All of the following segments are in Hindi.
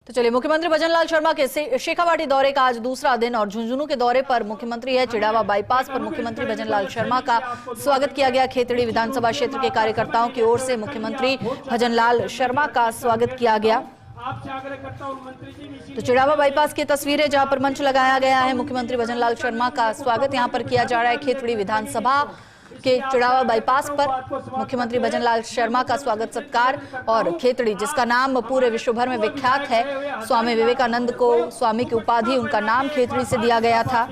तो चलिए, मुख्यमंत्री भजनलाल शर्मा के शेखावाटी दौरे का आज दूसरा दिन और झुंझुनू के दौरे पर मुख्यमंत्री है। चिड़ावा बाईपास पर मुख्यमंत्री भजनलाल शर्मा का स्वागत किया गया। खेतड़ी विधानसभा क्षेत्र के कार्यकर्ताओं की ओर से मुख्यमंत्री भजनलाल शर्मा का स्वागत किया गया। तो चिड़ावा बाईपास की तस्वीरें जहां पर मंच लगाया गया है, मुख्यमंत्री भजनलाल शर्मा का स्वागत यहां पर किया जा रहा है। खेतड़ी विधानसभा के चिड़ावा बाईपास पर मुख्यमंत्री भजनलाल शर्मा का स्वागत सत्कार। और खेतड़ी, जिसका नाम पूरे विश्व भर में विख्यात है, स्वामी विवेकानंद को स्वामी की उपाधि उनका नाम खेतड़ी से दिया गया था।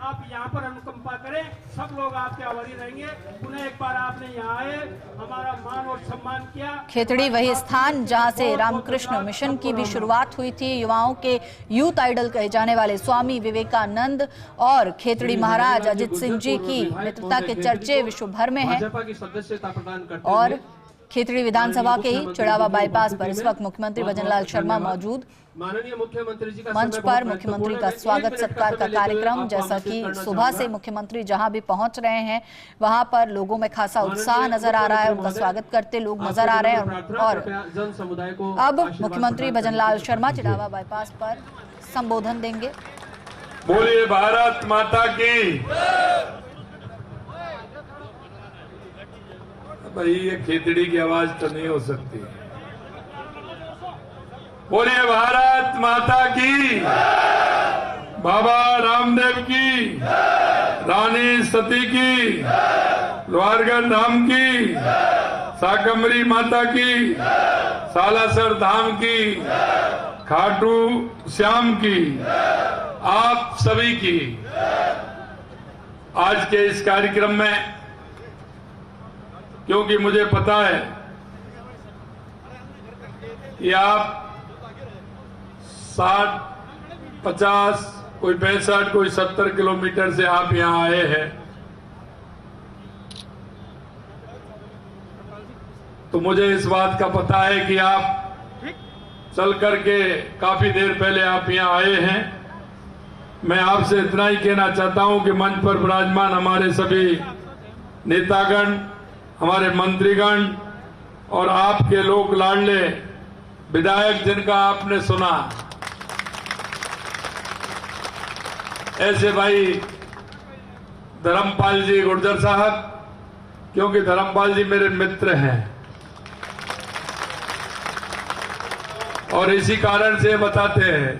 आप यहाँ पर अनुकंपा करें, सब लोग आपके आभारी रहेंगे। पुनः एक बार आपने यहाँ आए, हमारा मान और सम्मान किया। खेतड़ी वही स्थान जहां से रामकृष्ण मिशन की भी शुरुआत हुई थी। युवाओं के यूथ आइडल कहे जाने वाले स्वामी विवेकानंद और खेतड़ी महाराज अजित सिंह जी की मित्रता के चर्चे विश्व भर में हैं। और खेतड़ी विधानसभा के ही चिड़ावा बाईपास पर इस वक्त मुख्यमंत्री भजनलाल शर्मा मौजूद। माननीय मुख्यमंत्री जी का मंच पर मुख्यमंत्री का स्वागत सत्कार का कार्यक्रम, जैसा कि सुबह से मुख्यमंत्री जहां भी पहुंच रहे हैं वहां पर लोगों में खासा उत्साह नजर आ रहा है। उनका स्वागत करते लोग नजर आ रहे हैं। और जन समुदाय को अब मुख्यमंत्री भजनलाल शर्मा चिड़ावा बाईपास पर संबोधन देंगे। बोलिए भारत माता की। भाई ये खेतड़ी की आवाज तो नहीं हो सकती। बोलिए भारत माता की। बाबा रामदेव की, रानी सती की, लोहारगढ़ धाम की, शाकंभरी माता की, सालासर धाम की, खाटू श्याम की, आप सभी की आज के इस कार्यक्रम में, क्योंकि मुझे पता है कि आप 60, 50, कोई 65, कोई 70 किलोमीटर से आप यहां आए हैं, तो मुझे इस बात का पता है कि आप चल करके काफी देर पहले आप यहां आए हैं। मैं आपसे इतना ही कहना चाहता हूं कि मंच पर विराजमान हमारे सभी नेतागण, हमारे मंत्रीगण और आपके लोक लाडले विधायक जिनका आपने सुना, ऐसे भाई धर्मपाल जी गुर्जर साहब, क्योंकि धर्मपाल जी मेरे मित्र हैं और इसी कारण से बताते हैं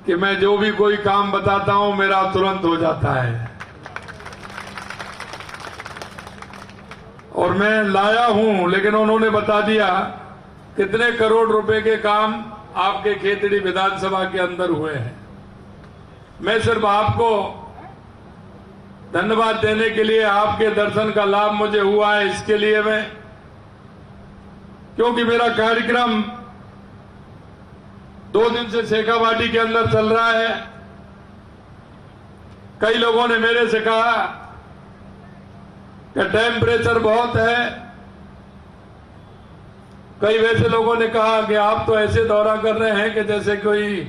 कि मैं जो भी कोई काम बताता हूं मेरा तुरंत हो जाता है। और मैं लाया हूं, लेकिन उन्होंने बता दिया कितने करोड़ रुपए के काम आपके खेतड़ी विधानसभा के अंदर हुए हैं। मैं सिर्फ आपको धन्यवाद देने के लिए, आपके दर्शन का लाभ मुझे हुआ है इसके लिए मैं, क्योंकि मेरा कार्यक्रम 2 दिन से शेखावाटी के अंदर चल रहा है। कई लोगों ने मेरे से कहा कि टेम्परेचर बहुत है, कई वैसे लोगों ने कहा कि आप तो ऐसे दौरा कर रहे हैं कि जैसे कोई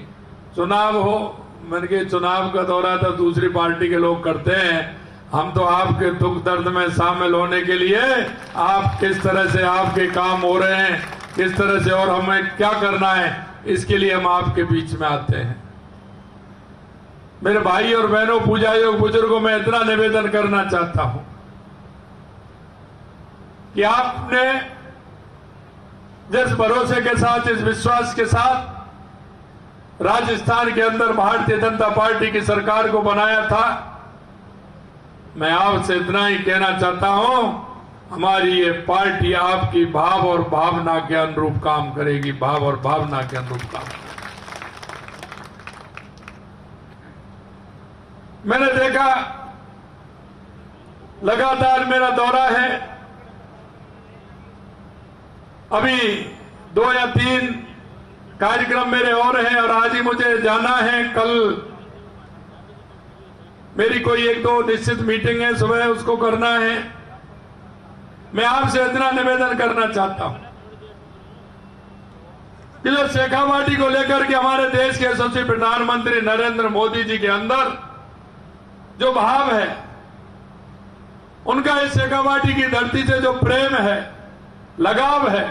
चुनाव हो। मैंने कहा चुनाव का दौरा तो दूसरी पार्टी के लोग करते हैं, हम तो आपके दुख दर्द में शामिल होने के लिए, आप किस तरह से आपके काम हो रहे हैं, किस तरह से और हमें क्या करना है, इसके लिए हम आपके बीच में आते हैं। मेरे भाई और बहनों, पूजायोग बुजुर्गों, मैं इतना निवेदन करना चाहता हूं कि आपने जिस भरोसे के साथ, इस विश्वास के साथ राजस्थान के अंदर भारतीय जनता पार्टी की सरकार को बनाया था, मैं आपसे इतना ही कहना चाहता हूं, हमारी ये पार्टी आपकी भाव और भावना के अनुरूप काम करेगी, भाव और भावना के अनुरूप काम। मैंने देखा लगातार मेरा दौरा है, अभी 2 या 3 कार्यक्रम मेरे और हैं और आज ही मुझे जाना है। कल मेरी कोई 1-2 निश्चित मीटिंग है, सुबह उसको करना है। मैं आपसे इतना निवेदन करना चाहता हूं कि जो शेखावाटी को लेकर के हमारे देश के यशस्वी प्रधानमंत्री नरेंद्र मोदी जी के अंदर जो भाव है, उनका इस शेखावाटी की धरती से जो प्रेम है, लगाव है,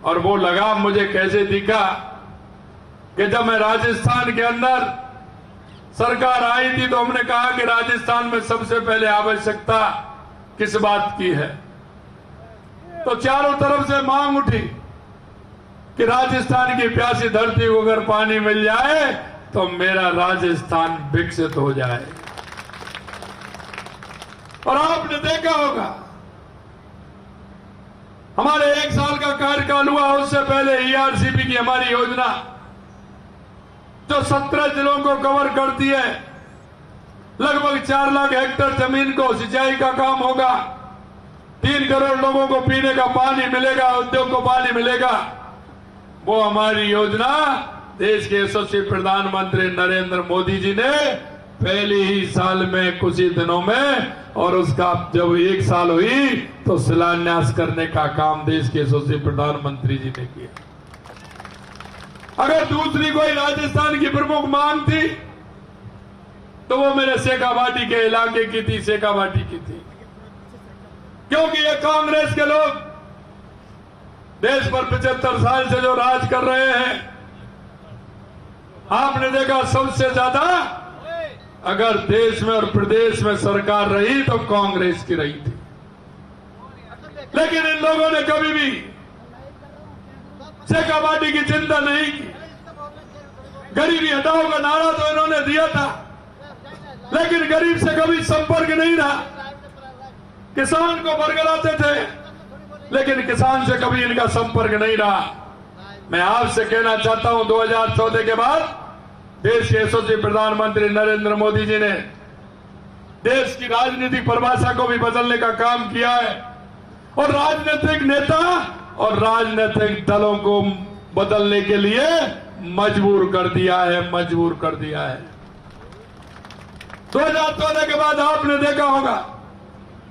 और वो लगाव मुझे कैसे दिखा कि जब मैं राजस्थान के अंदर सरकार आई थी तो हमने कहा कि राजस्थान में सबसे पहले आवश्यकता किस बात की है, तो चारों तरफ से मांग उठी कि राजस्थान की प्यासी धरती को अगर पानी मिल जाए तो मेरा राजस्थान विकसित हो जाए। और आपने देखा होगा हमारे 1 साल का कार्यकाल हुआ, उससे पहले ERCP की हमारी योजना जो 17 जिलों को कवर करती है, लगभग 4 लाख हेक्टेयर जमीन को सिंचाई का काम होगा, 3 करोड़ लोगों को पीने का पानी मिलेगा, उद्योग को पानी मिलेगा। वो हमारी योजना देश के यशस्वी प्रधानमंत्री नरेंद्र मोदी जी ने पहले ही साल में कुछ ही दिनों में, और उसका जब 1 साल हुई तो शिलान्यास करने का काम देश के यशस्वी प्रधानमंत्री जी ने किया। अगर दूसरी कोई राजस्थान की प्रमुख मांग थी तो वो मेरे शेखावाटी के इलाके की थी, शेखावाटी की थी, क्योंकि ये कांग्रेस के लोग देश पर 75 साल से जो राज कर रहे हैं, आपने देखा सबसे ज्यादा अगर देश में और प्रदेश में सरकार रही तो कांग्रेस की रही थी। लेकिन इन लोगों ने कभी भी शेखावाटी की चिंता नहीं की। गरीबी हटाओ का नारा तो इन्होंने दिया था, लेकिन गरीब से कभी संपर्क नहीं रहा। किसान को बरगलाते थे, लेकिन किसान से कभी इनका संपर्क नहीं रहा। मैं आपसे कहना चाहता हूं 2014 के बाद देश के यशस्वी प्रधानमंत्री नरेंद्र मोदी जी ने देश की राजनीतिक परिभाषा को भी बदलने का काम किया है, और राजनीतिक नेता और राजनीतिक दलों को बदलने के लिए मजबूर कर दिया है, मजबूर कर दिया है। 2014 के बाद आपने देखा होगा,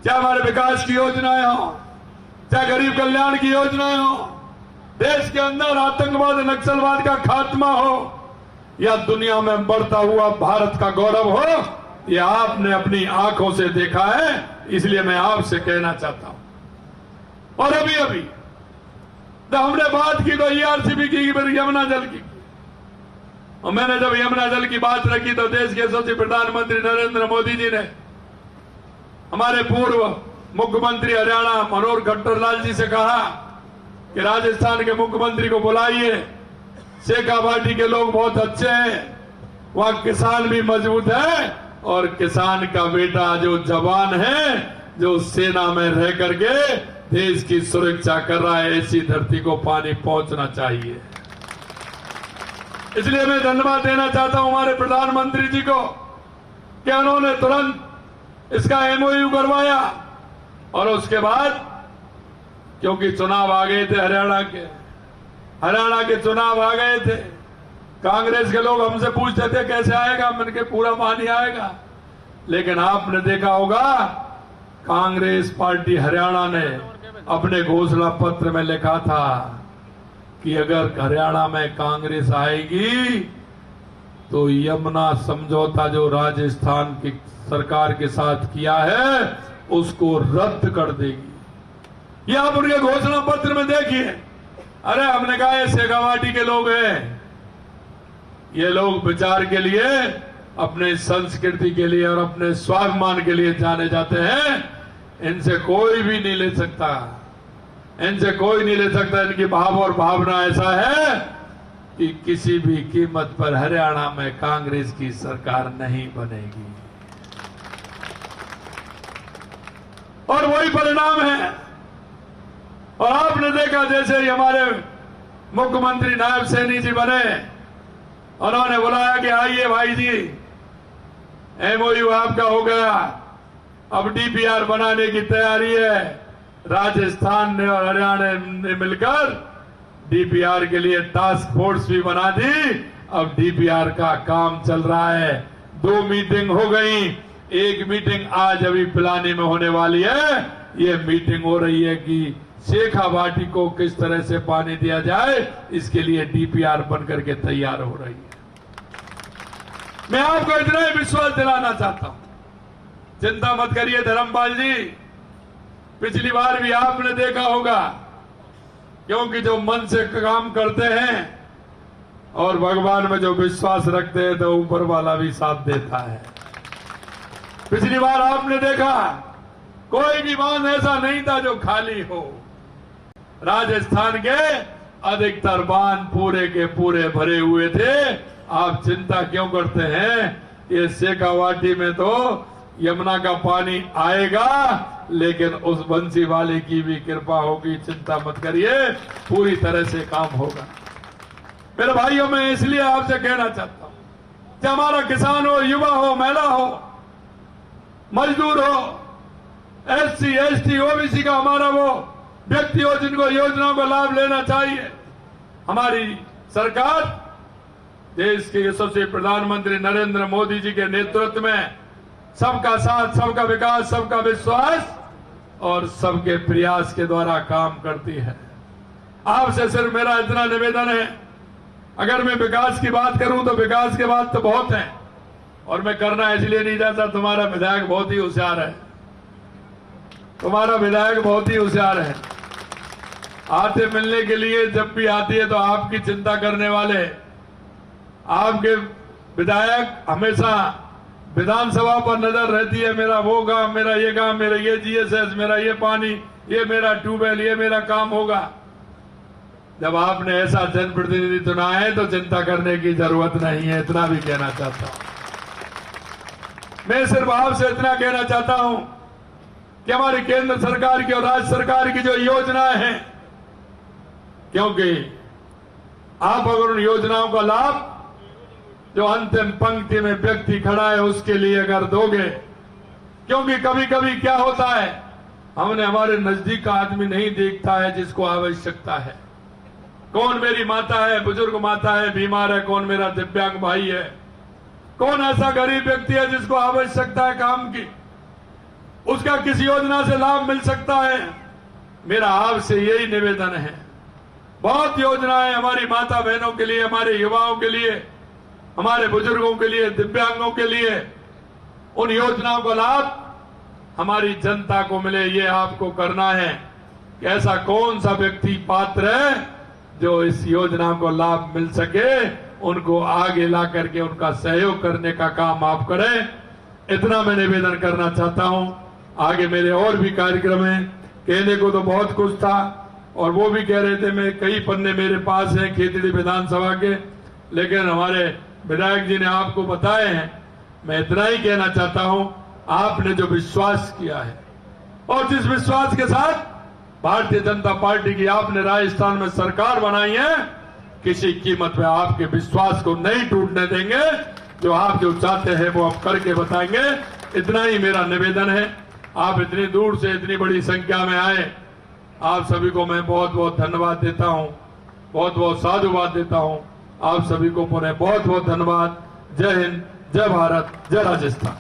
चाहे हमारे विकास की योजनाएं हो, चाहे गरीब कल्याण की योजनाएं हो, देश के अंदर आतंकवाद नक्सलवाद का खात्मा हो, या दुनिया में बढ़ता हुआ भारत का गौरव हो, यह आपने अपनी आंखों से देखा है। इसलिए मैं आपसे कहना चाहता हूं। और अभी अभी जब हमने बात की तो ERCP की, यमुना जल की, और मैंने जब यमुना जल की बात रखी तो देश के यशस्वी प्रधानमंत्री नरेंद्र मोदी जी ने हमारे पूर्व मुख्यमंत्री हरियाणा मनोहर खट्टर लाल जी से कहा कि राजस्थान के मुख्यमंत्री को बुलाइए, शेखावाटी के लोग बहुत अच्छे हैं, वहां किसान भी मजबूत है, और किसान का बेटा जो जवान है, जो सेना में रह करके देश की सुरक्षा कर रहा है, ऐसी धरती को पानी पहुंचना चाहिए। इसलिए मैं धन्यवाद देना चाहता हूं हमारे प्रधानमंत्री जी को कि उन्होंने तुरंत इसका MOU करवाया, और उसके बाद क्योंकि चुनाव आ गए थे, हरियाणा के चुनाव आ गए थे, कांग्रेस के लोग हमसे पूछते थे कैसे आएगा, मैंने कहा पूरा पानी आएगा। लेकिन आपने देखा होगा कांग्रेस पार्टी हरियाणा ने अपने घोषणा पत्र में लिखा था कि अगर हरियाणा में कांग्रेस आएगी तो यमुना समझौता जो राजस्थान की सरकार के साथ किया है उसको रद्द कर देगी। ये आप उनके घोषणा पत्र में देखिए। अरे हमने कहा ये शेखावाटी के लोग हैं, ये लोग विचार के लिए, अपने संस्कृति के लिए और अपने स्वाभिमान के लिए जाने जाते हैं। इनसे कोई भी नहीं ले सकता, इनसे कोई नहीं ले सकता। इनकी भाव और भावना ऐसा है कि किसी भी कीमत पर हरियाणा में कांग्रेस की सरकार नहीं बनेगी, और वही परिणाम है। और आपने देखा जैसे ही हमारे मुख्यमंत्री नायब सैनी जी बने, उन्होंने बुलाया कि आइए भाई जी, MOU आपका हो गया, अब DPR बनाने की तैयारी है। राजस्थान ने और हरियाणा ने मिलकर DPR के लिए टास्क फोर्स भी बना दी। अब DPR का काम चल रहा है। 2 मीटिंग हो गई, एक मीटिंग आज अभी पिलानी में होने वाली है। ये मीटिंग हो रही है कि शेखावाटी को किस तरह से पानी दिया जाए, इसके लिए DPR बनकर के तैयार हो रही है। मैं आपको इतना ही विश्वास दिलाना चाहता हूं, चिंता मत करिए धर्मपाल जी। पिछली बार भी आपने देखा होगा क्योंकि जो मन से काम करते हैं और भगवान में जो विश्वास रखते हैं तो ऊपर वाला भी साथ देता है। पिछली बार आपने देखा कोई भी बांध ऐसा नहीं था जो खाली हो। राजस्थान के अधिकतर बांध पूरे के पूरे भरे हुए थे। आप चिंता क्यों करते हैं? ये शेखावाटी में तो यमुना का पानी आएगा, लेकिन उस बंसी वाले की भी कृपा होगी, चिंता मत करिए, पूरी तरह से काम होगा। मेरे भाइयों, मैं इसलिए आपसे कहना चाहता हूं कि हमारा किसान हो, युवा हो, महिला हो, मजदूर हो, SC, ST, OBC का हमारा वो व्यक्ति हो जिनको योजनाओं का लाभ लेना चाहिए। हमारी सरकार देश के यशस्वी प्रधानमंत्री नरेंद्र मोदी जी के नेतृत्व में सबका साथ, सबका विकास, सबका विश्वास और सबके प्रयास के द्वारा काम करती है। आपसे सिर्फ मेरा इतना निवेदन है, अगर मैं विकास की बात करूं तो विकास के बात तो बहुत है और मैं करना इसलिए नहीं चाहता, तुम्हारा विधायक बहुत ही होशियार है, तुम्हारा विधायक बहुत ही होशियार है। आते मिलने के लिए जब भी आती है तो आपकी चिंता करने वाले आपके विधायक हमेशा विधानसभा पर नजर रहती है। मेरा वो काम, मेरा ये काम, मेरा ये GSS, मेरा ये पानी, ये मेरा ट्यूबवेल, ये मेरा काम होगा। जब आपने ऐसा जनप्रतिनिधि चुना है तो चिंता करने की जरूरत नहीं है, इतना भी कहना चाहता हूं। मैं सिर्फ आपसे इतना कहना चाहता हूं कि हमारी केंद्र सरकार की और राज्य सरकार की जो योजनाएं हैं, क्योंकि आप अगर उन योजनाओं का लाभ जो अंतिम पंक्ति में व्यक्ति खड़ा है उसके लिए अगर दोगे, क्योंकि कभी कभी क्या होता है, हमने हमारे नजदीक का आदमी नहीं देखता है जिसको आवश्यकता है। कौन मेरी माता है, बुजुर्ग माता है, बीमार है, कौन मेरा दिव्यांग भाई है, कौन ऐसा गरीब व्यक्ति है जिसको आवश्यकता है काम की, उसका किस योजना से लाभ मिल सकता है। मेरा आपसे यही निवेदन है, बहुत योजनाएं हमारी माता बहनों के लिए, हमारे युवाओं के लिए, हमारे बुजुर्गों के लिए, दिव्यांगों के लिए, उन योजनाओं का लाभ हमारी जनता को मिले, ये आपको करना है। कि ऐसा कौन सा व्यक्ति पात्र है जो इस योजना को लाभ मिल सके, उनको आगे ला करके उनका सहयोग करने का काम आप करें, इतना मैं निवेदन करना चाहता हूं। आगे मेरे और भी कार्यक्रम हैं, कहने को तो बहुत कुछ था और वो भी कह रहे थे, मैं कई पन्ने मेरे पास हैं खेतड़ी विधानसभा के, लेकिन हमारे विधायक जी ने आपको बताए हैं। मैं इतना ही कहना चाहता हूं, आपने जो विश्वास किया है और जिस विश्वास के साथ भारतीय जनता पार्टी की आपने राजस्थान में सरकार बनाई है, किसी कीमत पे आपके विश्वास को नहीं टूटने देंगे। जो आप जो चाहते हैं वो आप करके बताएंगे, इतना ही मेरा निवेदन है। आप इतनी दूर से इतनी बड़ी संख्या में आए, आप सभी को मैं बहुत बहुत धन्यवाद देता हूं, बहुत बहुत साधुवाद देता हूं। आप सभी को पुनः बहुत बहुत धन्यवाद। जय हिंद, जय भारत, जय राजस्थान।